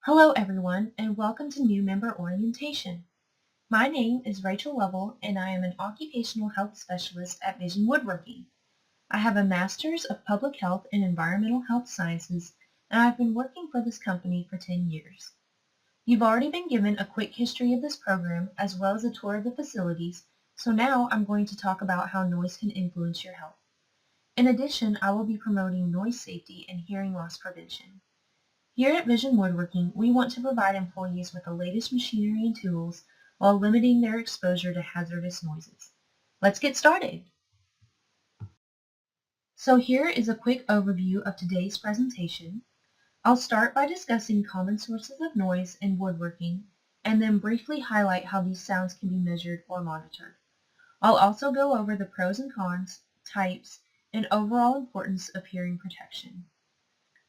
Hello everyone and welcome to new member orientation. My name is Rachel Lovell and I am an occupational health specialist at Vision Woodworking. I have a master's of public health and environmental health sciences and I've been working for this company for 10 years. You've already been given a quick history of this program as well as a tour of the facilities, so now I'm going to talk about how noise can influence your health. In addition, I will be promoting noise safety and hearing loss prevention. Here at Vision Woodworking, we want to provide employees with the latest machinery and tools while limiting their exposure to hazardous noises. Let's get started. So here is a quick overview of today's presentation. I'll start by discussing common sources of noise in woodworking and then briefly highlight how these sounds can be measured or monitored. I'll also go over the pros and cons, types, and overall importance of hearing protection.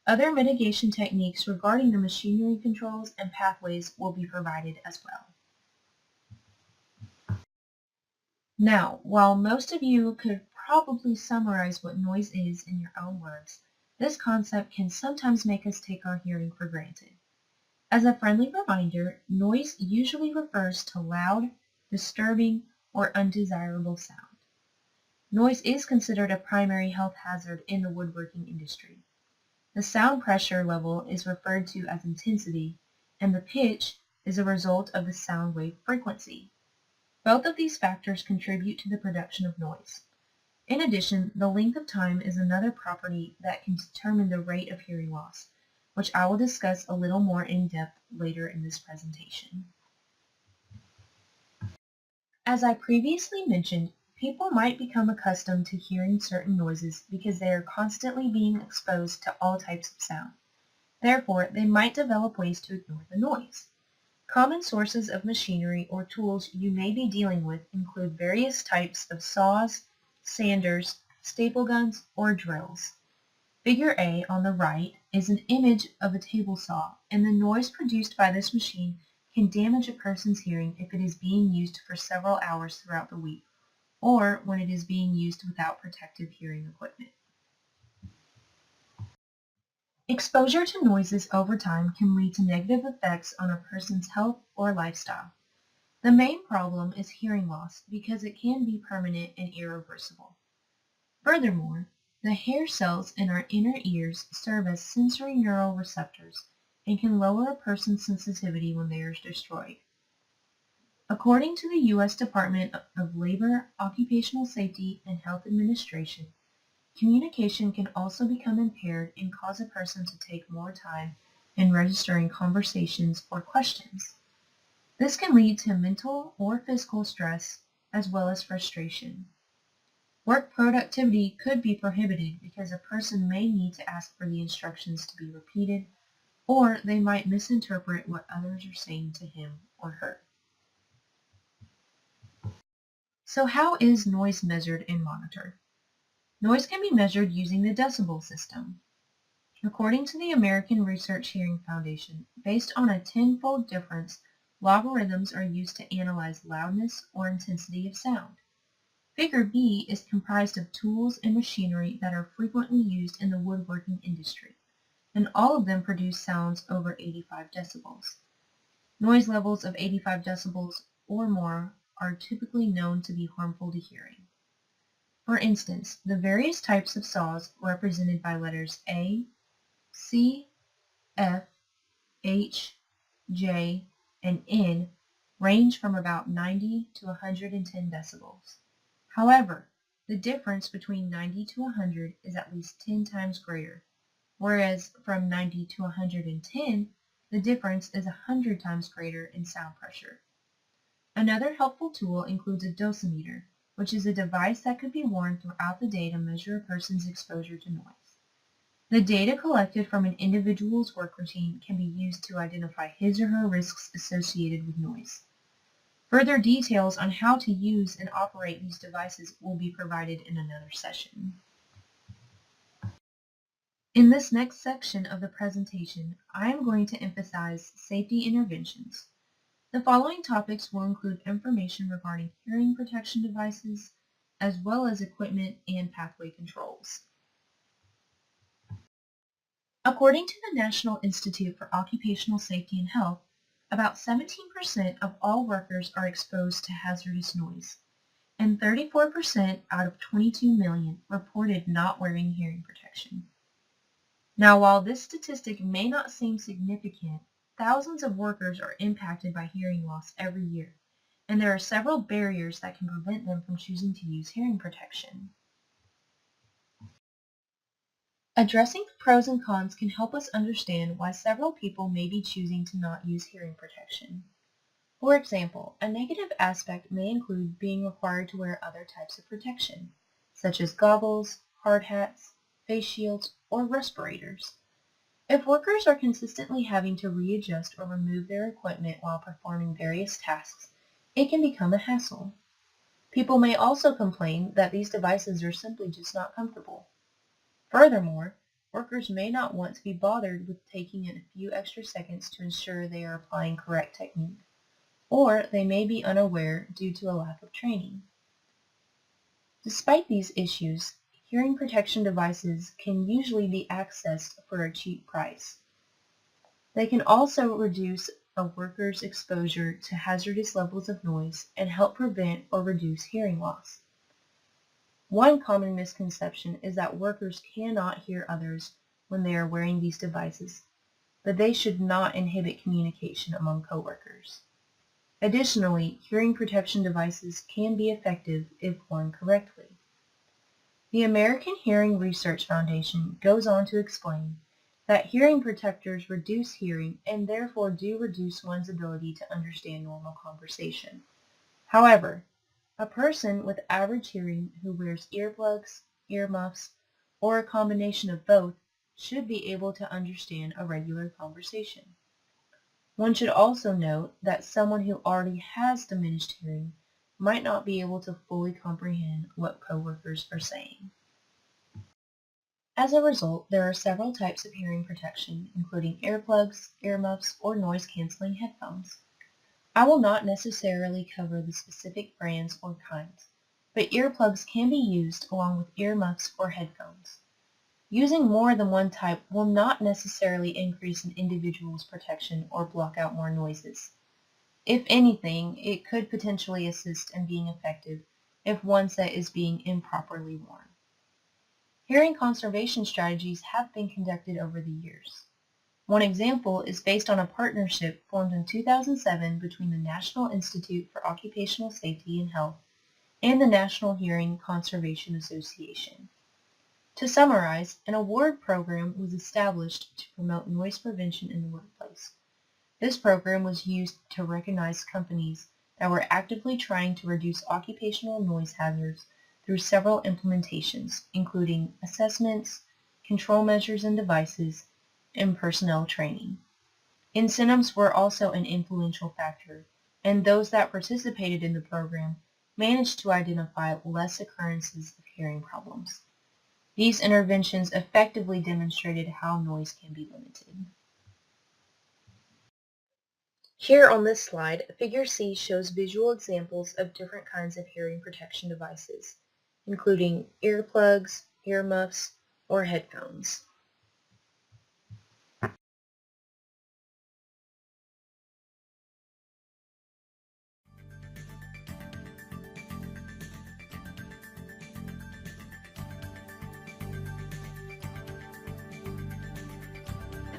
Other mitigation techniques regarding the machinery controls and pathways will be provided as well. Now, while most of you could probably summarize what noise is in your own words, this concept can sometimes make us take our hearing for granted. As a friendly reminder, noise usually refers to loud, disturbing, or undesirable sound. Noise is considered a primary health hazard in the woodworking industry. The sound pressure level is referred to as intensity, and the pitch is a result of the sound wave frequency. Both of these factors contribute to the production of noise. In addition, the length of time is another property that can determine the rate of hearing loss, which I will discuss a little more in depth later in this presentation. As I previously mentioned, people might become accustomed to hearing certain noises because they are constantly being exposed to all types of sound. Therefore, they might develop ways to ignore the noise. Common sources of machinery or tools you may be dealing with include various types of saws, sanders, staple guns, or drills. Figure A on the right is an image of a table saw, and the noise produced by this machine can damage a person's hearing if it is being used for several hours throughout the week, or when it is being used without protective hearing equipment. Exposure to noises over time can lead to negative effects on a person's health or lifestyle. The main problem is hearing loss because it can be permanent and irreversible. Furthermore, the hair cells in our inner ears serve as sensory neural receptors and can lower a person's sensitivity when they are destroyed. According to the U.S. Department of Labor, Occupational Safety, and Health Administration, communication can also become impaired and cause a person to take more time in registering conversations or questions. This can lead to mental or physical stress as well as frustration. Work productivity could be prohibited because a person may need to ask for the instructions to be repeated, or they might misinterpret what others are saying to him or her. So how is noise measured and monitored? Noise can be measured using the decibel system. According to the American Research Hearing Foundation, based on a tenfold difference, logarithms are used to analyze loudness or intensity of sound. Figure B is comprised of tools and machinery that are frequently used in the woodworking industry, and all of them produce sounds over 85 decibels. Noise levels of 85 decibels or more are typically known to be harmful to hearing. For instance, the various types of saws represented by letters A, C, F, H, J, and N range from about 90 to 110 decibels. However, the difference between 90 to 100 is at least 10 times greater, whereas from 90 to 110, the difference is 100 times greater in sound pressure. Another helpful tool includes a dosimeter, which is a device that could be worn throughout the day to measure a person's exposure to noise. The data collected from an individual's work routine can be used to identify his or her risks associated with noise. Further details on how to use and operate these devices will be provided in another session. In this next section of the presentation, I am going to emphasize safety interventions. The following topics will include information regarding hearing protection devices, as well as equipment and pathway controls. According to the National Institute for Occupational Safety and Health, about 17% of all workers are exposed to hazardous noise, and 34% out of 22 million reported not wearing hearing protection. Now, while this statistic may not seem significant, thousands of workers are impacted by hearing loss every year, and there are several barriers that can prevent them from choosing to use hearing protection. Addressing the pros and cons can help us understand why several people may be choosing to not use hearing protection. For example, a negative aspect may include being required to wear other types of protection, such as goggles, hard hats, face shields, or respirators. If workers are consistently having to readjust or remove their equipment while performing various tasks, it can become a hassle. People may also complain that these devices are simply just not comfortable. Furthermore, workers may not want to be bothered with taking in a few extra seconds to ensure they are applying correct technique, or they may be unaware due to a lack of training. Despite these issues, hearing protection devices can usually be accessed for a cheap price. They can also reduce a worker's exposure to hazardous levels of noise and help prevent or reduce hearing loss. One common misconception is that workers cannot hear others when they are wearing these devices, but they should not inhibit communication among coworkers. Additionally, hearing protection devices can be effective if worn correctly. The American Hearing Research Foundation goes on to explain that hearing protectors reduce hearing and therefore do reduce one's ability to understand normal conversation. However, a person with average hearing who wears earplugs, earmuffs, or a combination of both should be able to understand a regular conversation. One should also note that someone who already has diminished hearing might not be able to fully comprehend what coworkers are saying. As a result, there are several types of hearing protection, including earplugs, earmuffs, or noise-canceling headphones. I will not necessarily cover the specific brands or kinds, but earplugs can be used along with earmuffs or headphones. Using more than one type will not necessarily increase an individual's protection or block out more noises. If anything, it could potentially assist in being effective if one set is being improperly worn. Hearing conservation strategies have been conducted over the years. One example is based on a partnership formed in 2007 between the National Institute for Occupational Safety and Health and the National Hearing Conservation Association. To summarize, an award program was established to promote noise prevention in the workplace. This program was used to recognize companies that were actively trying to reduce occupational noise hazards through several implementations, including assessments, control measures and devices, and personnel training. Incentives were also an influential factor, and those that participated in the program managed to identify less occurrences of hearing problems. These interventions effectively demonstrated how noise can be limited. Here on this slide, Figure C shows visual examples of different kinds of hearing protection devices, including earplugs, earmuffs, or headphones.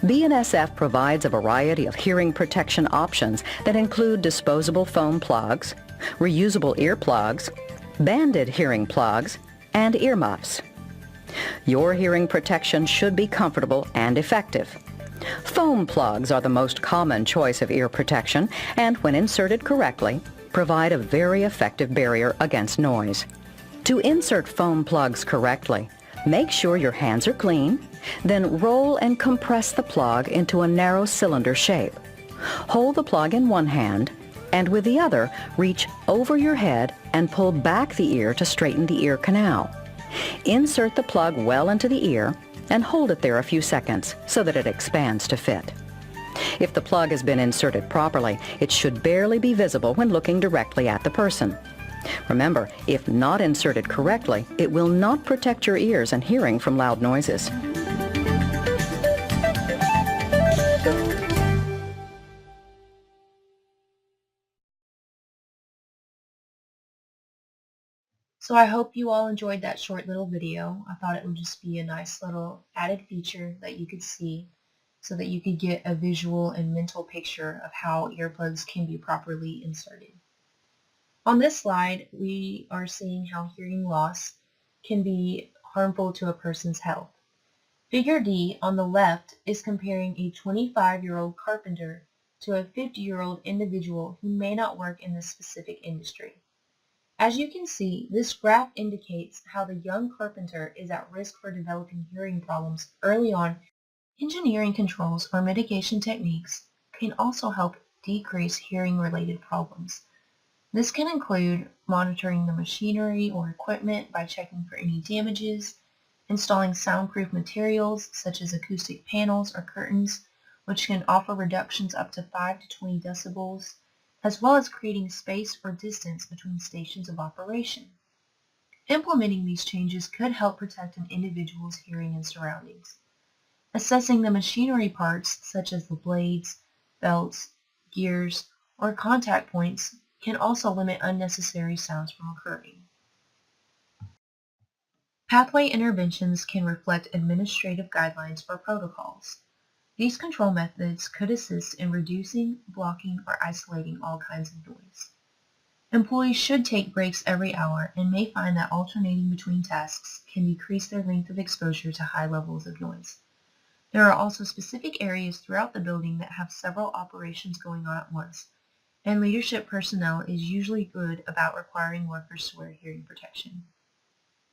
BNSF provides a variety of hearing protection options that include disposable foam plugs, reusable earplugs, banded hearing plugs, and earmuffs. Your hearing protection should be comfortable and effective. Foam plugs are the most common choice of ear protection and, when inserted correctly, provide a very effective barrier against noise. To insert foam plugs correctly, make sure your hands are clean, then roll and compress the plug into a narrow cylinder shape. Hold the plug in one hand, and with the other, reach over your head and pull back the ear to straighten the ear canal. Insert the plug well into the ear and hold it there a few seconds so that it expands to fit. If the plug has been inserted properly, it should barely be visible when looking directly at the person. Remember, if not inserted correctly, it will not protect your ears and hearing from loud noises. So I hope you all enjoyed that short little video. I thought it would just be a nice little added feature that you could see so that you could get a visual and mental picture of how earplugs can be properly inserted. On this slide, we are seeing how hearing loss can be harmful to a person's health. Figure D on the left is comparing a 25-year-old carpenter to a 50-year-old individual who may not work in this specific industry. As you can see, this graph indicates how the young carpenter is at risk for developing hearing problems early on. Engineering controls or mitigation techniques can also help decrease hearing-related problems. This can include monitoring the machinery or equipment by checking for any damages, installing soundproof materials such as acoustic panels or curtains, which can offer reductions up to 5 to 20 decibels, as well as creating space or distance between stations of operation. Implementing these changes could help protect an individual's hearing and surroundings. Assessing the machinery parts, such as the blades, belts, gears, or contact points, can also limit unnecessary sounds from occurring. Pathway interventions can reflect administrative guidelines or protocols. These control methods could assist in reducing, blocking, or isolating all kinds of noise. Employees should take breaks every hour and may find that alternating between tasks can decrease their length of exposure to high levels of noise. There are also specific areas throughout the building that have several operations going on at once, and leadership personnel is usually good about requiring workers to wear hearing protection.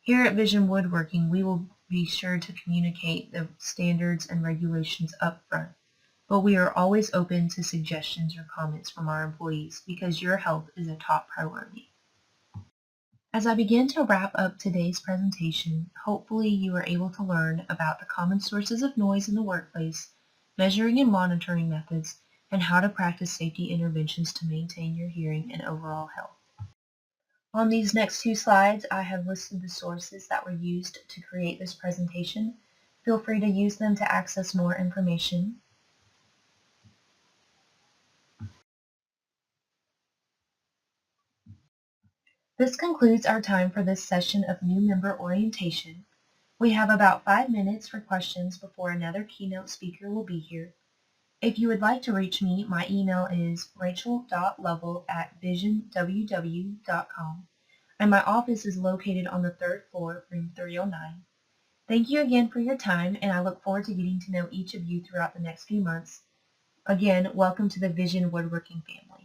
Here at Vision Woodworking, we will be sure to communicate the standards and regulations up front, but we are always open to suggestions or comments from our employees because your health is a top priority. As I begin to wrap up today's presentation, hopefully you are able to learn about the common sources of noise in the workplace, measuring and monitoring methods, and how to practice safety interventions to maintain your hearing and overall health. On these next two slides, I have listed the sources that were used to create this presentation. Feel free to use them to access more information. This concludes our time for this session of new member orientation. We have about 5 minutes for questions before another keynote speaker will be here. If you would like to reach me, my email is rachel.lovell@visionww.com, and my office is located on the 3rd floor, room 309. Thank you again for your time, and I look forward to getting to know each of you throughout the next few months. Again, welcome to the Vision Woodworking family.